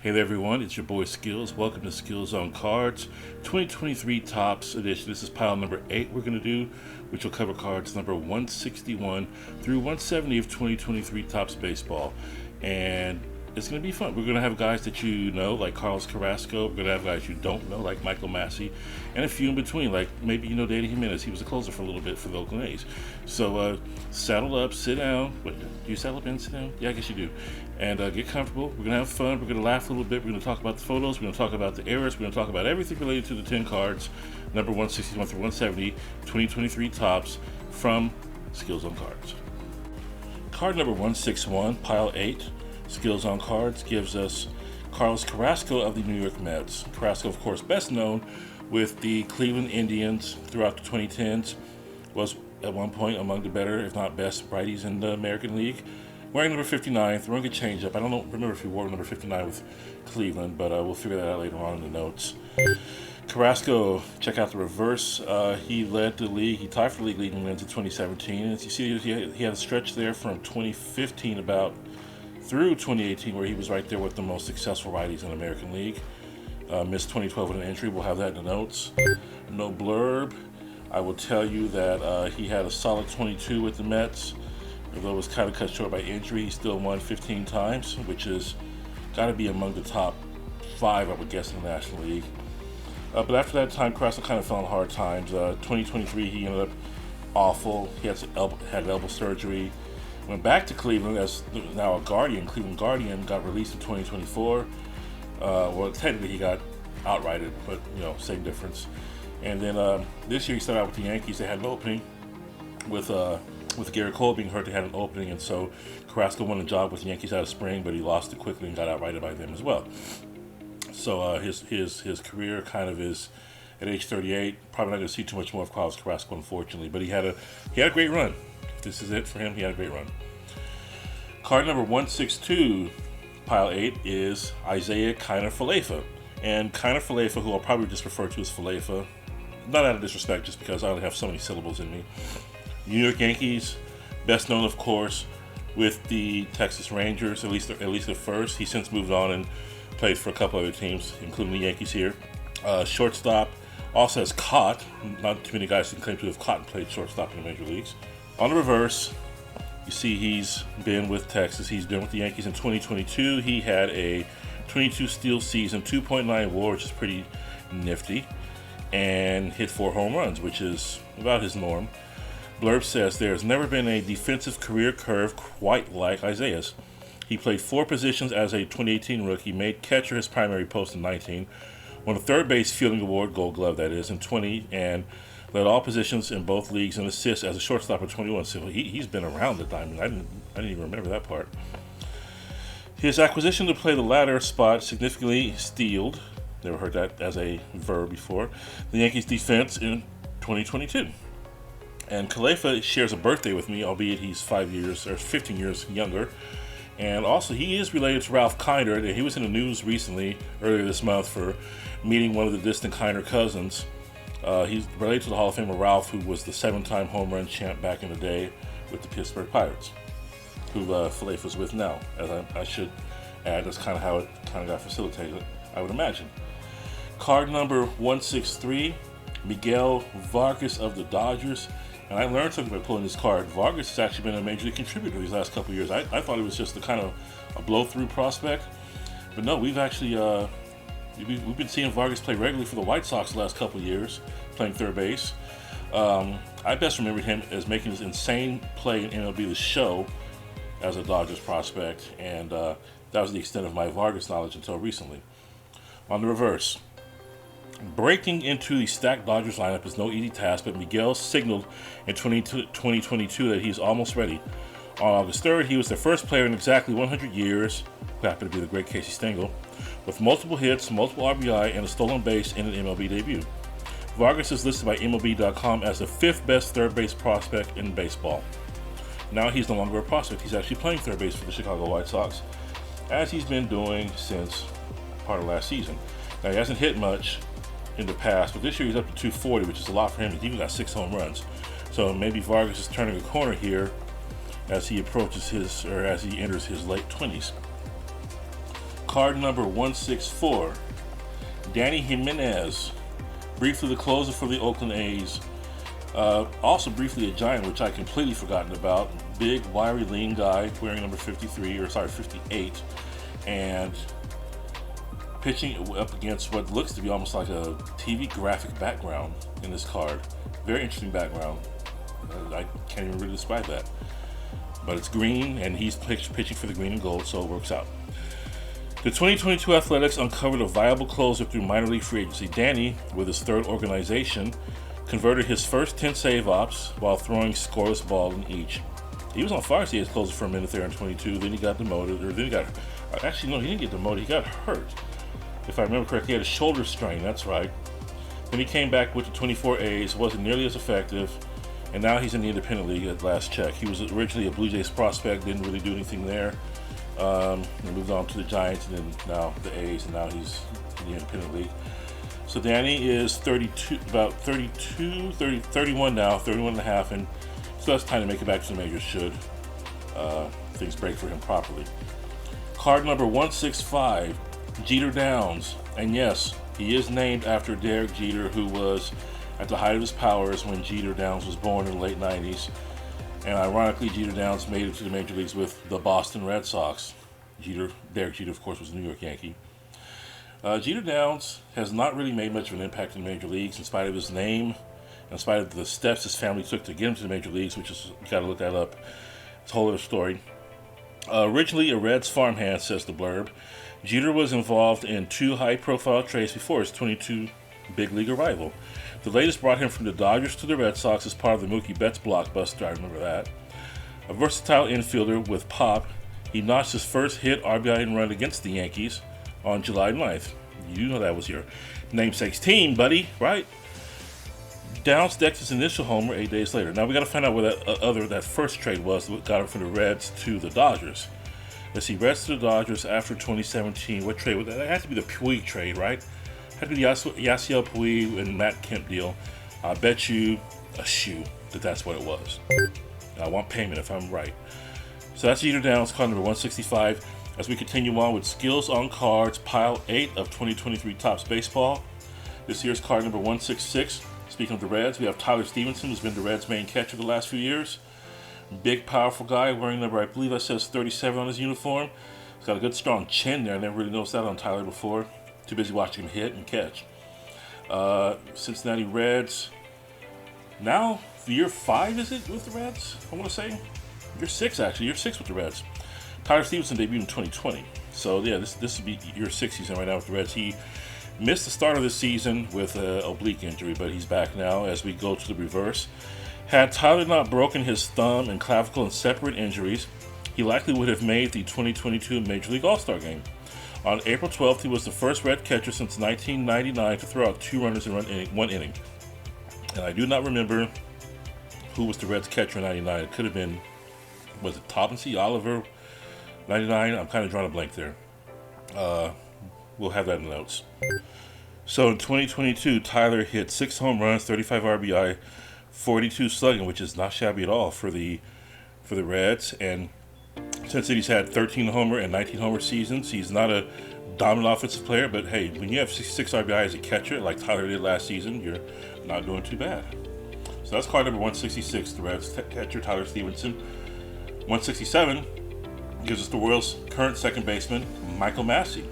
Hey there everyone, it's your boy Skillz. Welcome to Skillz on Cards 2023 Topps Edition. This is pile number 8 we're going to do, which will cover cards number 161 through 170 of 2023 Topps Baseball. And it's going to be fun. We're going to have guys that you know, like Carlos Carrasco. We're going to have guys you don't know, like Michael Massey. And a few in between, like maybe you know Danny Jimenez. He was a closer for a little bit for the Oakland A's. So saddle up, sit down. Wait, do you saddle up and sit down? Yeah, I guess you do. And get comfortable. We're going to have fun. We're going to laugh a little bit. We're going to talk about the photos. We're going to talk about the errors. We're going to talk about everything related to the 10 cards, number 161 through 170, 2023 Topps from Skillz on Cards. Card number 161, pile 8, Skillz on Cards, gives us Carlos Carrasco of the New York Mets. Carrasco, of course, best known with the Cleveland Indians throughout the 2010s, was at one point among the better, if not best, righties in the American League. Wearing number 59, throwing a changeup. I don't remember if he wore number 59 with Cleveland, but we'll figure that out later on in the notes. Carrasco, check out the reverse. He led the league. He tied for the league leading wins in 2017. And as you see, he had a stretch there from 2015 about through 2018 where he was right there with the most successful righties in the American League. Missed 2012 with an injury. We'll have that in the notes. No blurb. I will tell you that he had a solid 22 with the Mets. Although it was kind of cut short by injury, he still won 15 times, which is got to be among the top 5, I would guess, in the National League. But after that time, Carrasco kind of fell on hard times. 2023, he ended up awful. He had elbow surgery. Went back to Cleveland as now a Guardian. Cleveland Guardian got released in 2024. Well, technically he got outrighted, but same difference. And then this year he started out with the Yankees. They had an opening with Garrett Cole being hurt. They had an opening, and so Carrasco won the job with the Yankees out of spring, but he lost it quickly and got outrighted by them as well. So his career kind of is at age 38. Probably not going to see too much more of Carlos Carrasco, unfortunately. But he had a great run. If this is it for him, he had a great run. Card number 162, pile 8, is Isaiah Kiner-Falefa. And Kiner-Falefa, who I'll probably just refer to as Falefa, not out of disrespect, just because I only have so many syllables in me. New York Yankees, best known, of course, with the Texas Rangers, at least at first. He's since moved on and played for a couple other teams, including the Yankees here. Shortstop, also has caught. Not too many guys can claim to have caught and played shortstop in the major leagues. On the reverse, you see he's been with Texas. He's been with the Yankees in 2022. He had a 22 steal season, 2.9 WAR, which is pretty nifty, and hit 4 home runs, which is about his norm. Blurb says there has never been a defensive career curve quite like Isaiah's. He played 4 positions as a 2018 rookie, made catcher his primary post in 19, won a third base fielding award, Gold Glove that is, in 20, and led all positions in both leagues in assists as a shortstop in 21. So he's been around the diamond. I didn't even remember that part. His acquisition to play the latter spot significantly steeled, never heard that as a verb before, the Yankees defense in 2022. And Khalifa shares a birthday with me, albeit he's 15 years younger. And also, he is related to Ralph Kiner. He was in the news recently, earlier this month, for meeting one of the distant Kiner cousins. He's related to the Hall of Famer Ralph, who was the 7-time home run champ back in the day with the Pittsburgh Pirates, who Khalifa's with now. As I should add, that's kind of how it kind of got facilitated, I would imagine. Card number 163, Miguel Vargas of the Dodgers. And I learned something by pulling this card. Vargas has actually been a major league contributor these last couple of years. I thought it was just a kind of a blow-through prospect. But no, we've actually we've been seeing Vargas play regularly for the White Sox the last couple of years, playing third base. I best remembered him as making this insane play in MLB The Show as a Dodgers prospect. And that was the extent of my Vargas knowledge until recently. On the reverse, breaking into the stacked Dodgers lineup is no easy task, but Miguel signaled in 2022 that he's almost ready. On August 3rd, he was the first player in exactly 100 years, who happened to be the great Casey Stengel, with multiple hits, multiple RBI, and a stolen base in an MLB debut. Vargas is listed by MLB.com as the 5th best third base prospect in baseball. Now he's no longer a prospect. He's actually playing third base for the Chicago White Sox, as he's been doing since part of last season. Now, he hasn't hit much in the past, but this year he's up to 240, which is a lot for him. He's even got 6 home runs. So maybe Vargas is turning a corner here as he approaches as he enters his late 20s. Card number 164, Danny Jimenez, briefly the closer for the Oakland A's. Also briefly a Giant, which I completely forgotten about. Big, wiry, lean guy wearing number 58, and pitching up against what looks to be almost like a TV graphic background in this card. Very interesting background. I can't even really describe that. But it's green, and he's pitching for the green and gold, so it works out. The 2022 Athletics uncovered a viable closer through minor league free agency. Danny, with his third organization, converted his first 10 save ops while throwing scoreless ball in each. He was on fire as closer for a minute there in 22. Then he got demoted, or then he got, actually no, he didn't get demoted. He got hurt. If I remember correctly, he had a shoulder strain. That's right. Then he came back with the 24 A's. Wasn't nearly as effective, and now he's in the independent league at last check. He was originally a Blue Jays prospect. Didn't really do anything there. He moved on to the Giants, and then now the A's, and now he's in the independent league. So Danny is 31 now, 31 and a half, and still has time to make it back to the majors should things break for him properly. Card number 165, Jeter Downs. And yes, he is named after Derek Jeter, who was at the height of his powers when Jeter Downs was born in the late 90s. And ironically, Jeter Downs made it to the major leagues with the Boston Red Sox. Derek Jeter, of course, was a New York Yankee. Jeter Downs has not really made much of an impact in the major leagues, in spite of his name, in spite of the steps his family took to get him to the major leagues, which is, you got to look that up. It's a whole other story. Originally a Reds farmhand, says the blurb, Jeter was involved in 2 high-profile trades before his 22 big league arrival. The latest brought him from the Dodgers to the Red Sox as part of the Mookie Betts blockbuster. I remember that. A versatile infielder with pop, he notched his first hit, RBI, and run against the Yankees on July 9th. You know that was your namesake's team, buddy, right? Downs decked his initial homer 8 days later. Now we got to find out where that first trade was that got him from the Reds to the Dodgers. Let's see, Reds to the Dodgers after 2017. What trade was that? That had to be the Puig trade, right? Had to be the Yasiel Puig and Matt Kemp deal. I bet you a shoe that's what it was. I want payment if I'm right. So that's Jeter Downs, card number 165. As we continue on with Skillz on Cards, pile 8 of 2023 Topps Baseball. This year's card number 166. Speaking of the Reds, we have Tyler Stevenson, who's been the Reds' main catcher the last few years. Big, powerful guy wearing number, I believe that says 37 on his uniform. He's got a good, strong chin there. I never really noticed that on Tyler before. Too busy watching him hit and catch. Cincinnati Reds. Now, year 5, is it, with the Reds? I want to say. Year 6, actually. Year 6 with the Reds. Tyler Stevenson debuted in 2020. So, yeah, this would be year 6 season right now with the Reds. He missed the start of the season with an oblique injury, but he's back now as we go to the reverse. Had Tyler not broken his thumb and clavicle in separate injuries, he likely would have made the 2022 Major League All-Star game. On April 12th, he was the first Red catcher since 1999 to throw out 2 runners in 1 inning. And I do not remember who was the Reds catcher in 99. It could have been, was it Toppensy, Oliver, 99? I'm kind of drawing a blank there. We'll have that in the notes. So in 2022, Tyler hit 6 home runs, 35 RBI, 42 slugging, which is not shabby at all for the Reds. And since he's had 13 homer and 19 homer seasons, he's not a dominant offensive player. But hey, when you have 6 RBI as a catcher, like Tyler did last season, you're not doing too bad. So that's card number 166, the Reds catcher Tyler Stevenson. 167 gives us the Royals' current second baseman, Michael Massey.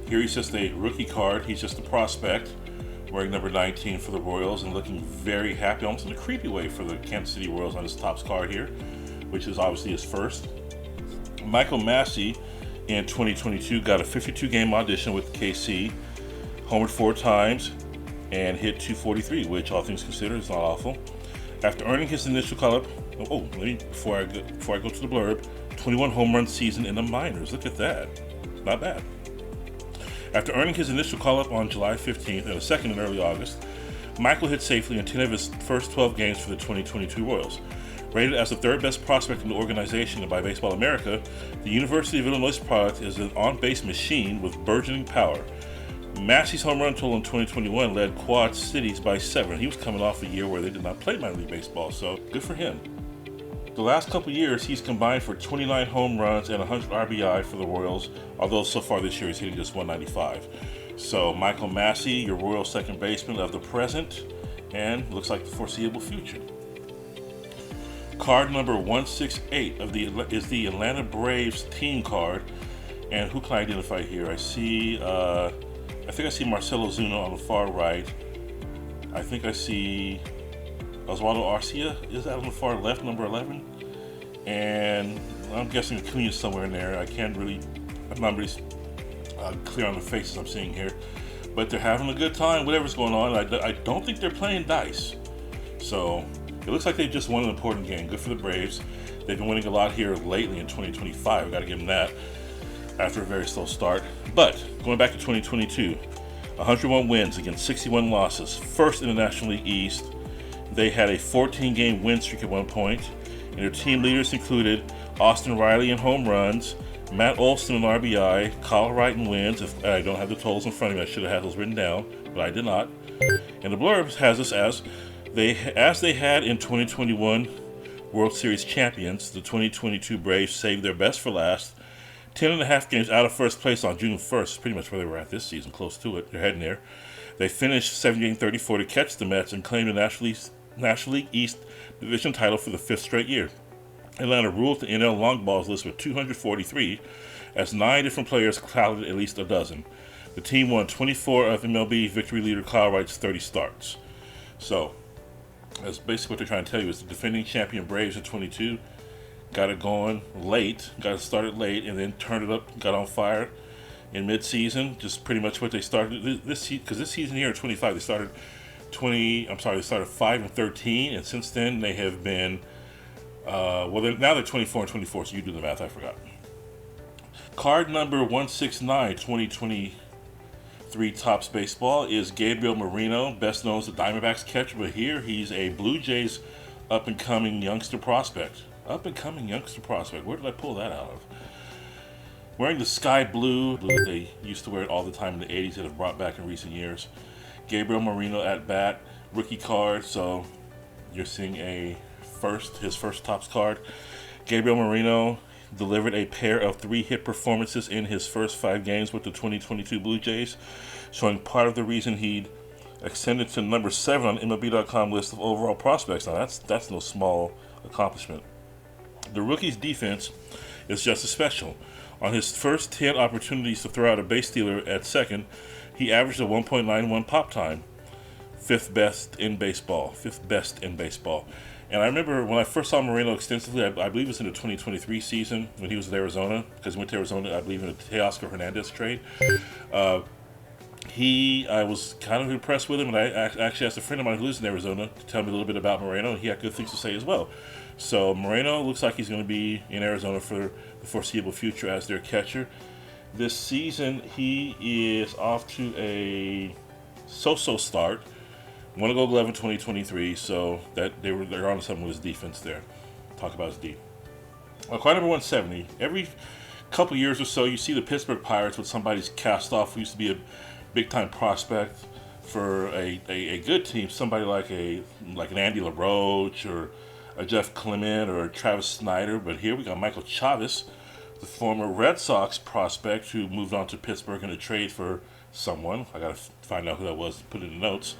Here he's just a rookie card. He's just a prospect, wearing number 19 for the Royals and looking very happy, almost in a creepy way for the Kansas City Royals on his Topps card here, which is obviously his first. Michael Massey in 2022 got a 52-game audition with KC, homered 4 times, and hit 243, which all things considered is not awful. After earning his initial call-up, before I go to the blurb, 21 home run season in the minors. Look at that. Not bad. After earning his initial call-up on July 15th and a second in early August, Michael hit safely in 10 of his first 12 games for the 2022 Royals. Rated as the 3rd best prospect in the organization by Baseball America, the University of Illinois product is an on-base machine with burgeoning power. Massey's home run total in 2021 led Quad Cities by 7. He was coming off a year where they did not play minor league baseball, so good for him. The last couple years, he's combined for 29 home runs and 100 RBI for the Royals, although so far this year he's hitting just 195. So Michael Massey, your Royals second baseman of the present, and looks like the foreseeable future. Card number 168 is the Atlanta Braves team card. And who can I identify here? I think I see Marcelo Ozuna on the far right. I think I see Oswaldo Arcia. Is that on the far left, number 11? And I'm guessing Acuna's somewhere in there. I'm not really clear on the faces I'm seeing here. But they're having a good time, whatever's going on. I don't think they're playing dice. So it looks like they just won an important game. Good for the Braves. They've been winning a lot here lately in 2025. We've got to give them that after a very slow start. But going back to 2022, 101 wins against 61 losses. First in the National League East. They had a 14-game win streak at one point. And their team leaders included Austin Riley in home runs, Matt Olson in RBI, Kyle Wright in wins. If I don't have the totals in front of me, I should have had those written down, but I did not. And the blurb has us as they had in 2021 World Series champions, the 2022 Braves saved their best for last. 10.5 games out of first place on June 1st, pretty much where they were at this season, close to it. They're heading there. They finished 78-34 to catch the Mets and claim the National League East division title for the 5th straight year. Atlanta ruled the NL long balls list with 243, as 9 different players clouded at least a dozen. The team won 24 of MLB victory leader Kyle Wright's 30 starts. So, that's basically what they're trying to tell you is the defending champion Braves in 22 got it going late, got it started late, and then turned it up, got on fire in mid-season. Just pretty much what they started this season, because this season here in 25, they started 5-13, and since then they have been, now they're 24-24, so you do the math, I forgot. Card number 169, 2023 Topps Baseball is Gabriel Moreno, best known as the Diamondbacks catcher, but here he's a Blue Jays up-and-coming youngster prospect. Where did I pull that out of? Wearing the sky blue that they used to wear it all the time in the 80s that have brought back in recent years. Gabriel Moreno at bat, rookie card, so you're seeing his first Topps card. Gabriel Moreno delivered a pair of 3-hit performances in his first 5 games with the 2022 Blue Jays, showing part of the reason he'd ascended to number 7 on MLB.com list of overall prospects. Now that's no small accomplishment. The rookie's defense is just as special. On his first 10 opportunities to throw out a base stealer at second, he averaged a 1.91 pop time, fifth best in baseball. And I remember when I first saw Moreno extensively, I believe it was in the 2023 season when he was in Arizona, because he went to Arizona, I believe, in the Teoscar Hernandez trade. I was kind of impressed with him, and I actually asked a friend of mine who lives in Arizona to tell me a little bit about Moreno, and he had good things to say as well. So Moreno looks like he's going to be in Arizona for the foreseeable future as their catcher. This season, he is off to a so-so start. Won a Gold Glove in 2023, so that they're on to something with his defense there. Talk about his D. Card number 170. Every couple years or so, you see the Pittsburgh Pirates with somebody's cast off who used to be a big-time prospect for a good team. Somebody like an Andy LaRoche or a Jeff Clement or a Travis Snyder. But here we got Michael Chavis, the former Red Sox prospect who moved on to Pittsburgh in a trade for someone. I got to find out who that was and put it in the notes.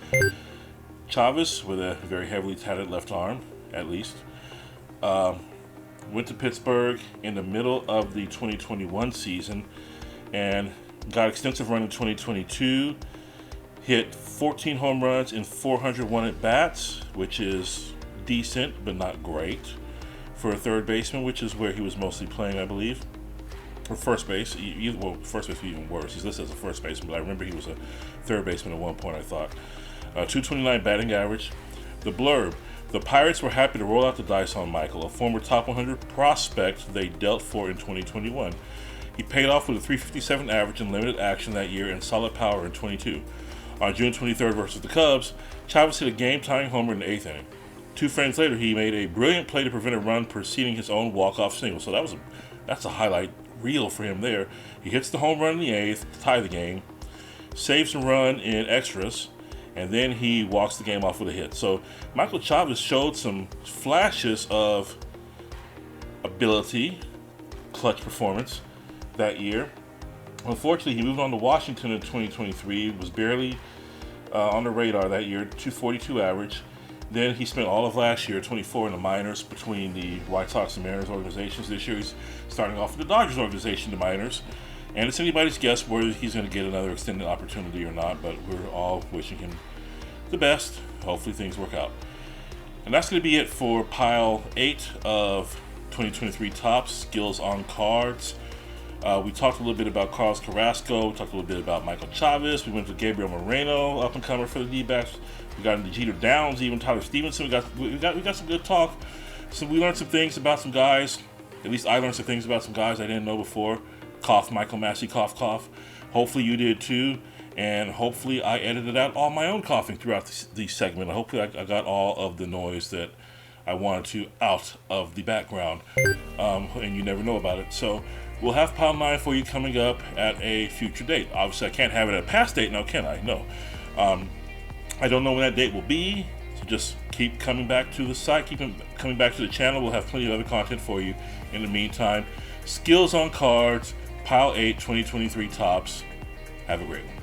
Chavis, with a very heavily tatted left arm, at least, went to Pittsburgh in the middle of the 2021 season and got extensive run in 2022. Hit 14 home runs in 401 at-bats, which is decent but not great for a third baseman, which is where he was mostly playing, I believe. Or first base. First base would be even worse. He's listed as a first baseman, but I remember he was a third baseman at one point, I thought. 229 batting average. The blurb: the Pirates were happy to roll out the dice on Michael, a former top 100 prospect they dealt for in 2021. He paid off with a 357 average in limited action that year and solid power in 22. On June 23rd versus the Cubs, Chavis hit a game-tying homer in the 8th inning. 2 frames later, he made a brilliant play to prevent a run preceding his own walk-off single. So that's a highlight reel for him there. He hits the home run in the 8th to tie the game, saves a run in extras, and then he walks the game off with a hit. So Michael Chavis showed some flashes of ability, clutch performance that year. Unfortunately, he moved on to Washington in 2023, was barely on the radar that year, 242 average. Then he spent all of last year, 24, in the minors between the White Sox and Mariners organizations. This year he's starting off with the Dodgers organization, the minors. And it's anybody's guess whether he's going to get another extended opportunity or not, but we're all wishing him the best. Hopefully things work out. And that's going to be it for pile 8 of 2023 tops, Skillz on cards. We talked a little bit about Carlos Carrasco. We talked a little bit about Michael Chavez. We went to Gabriel Moreno, up and comer for the D-backs. We got into Jeter Downs, even Tyler Stevenson. We got some good talk. So we learned some things about some guys. At least I learned some things about some guys I didn't know before. Cough, Michael Massey, cough, cough. Hopefully you did too. And hopefully I edited out all my own coughing throughout the segment. Hopefully I got all of the noise that I wanted to out of the background. And you never know about it. So we'll have pile 9 for you coming up at a future date. Obviously I can't have it at a past date now, can I? No. I don't know when that date will be. So just keep coming back to the site, keep coming back to the channel. We'll have plenty of other content for you in the meantime. Skillz on cards, pile 8, 2023 tops. Have a great one.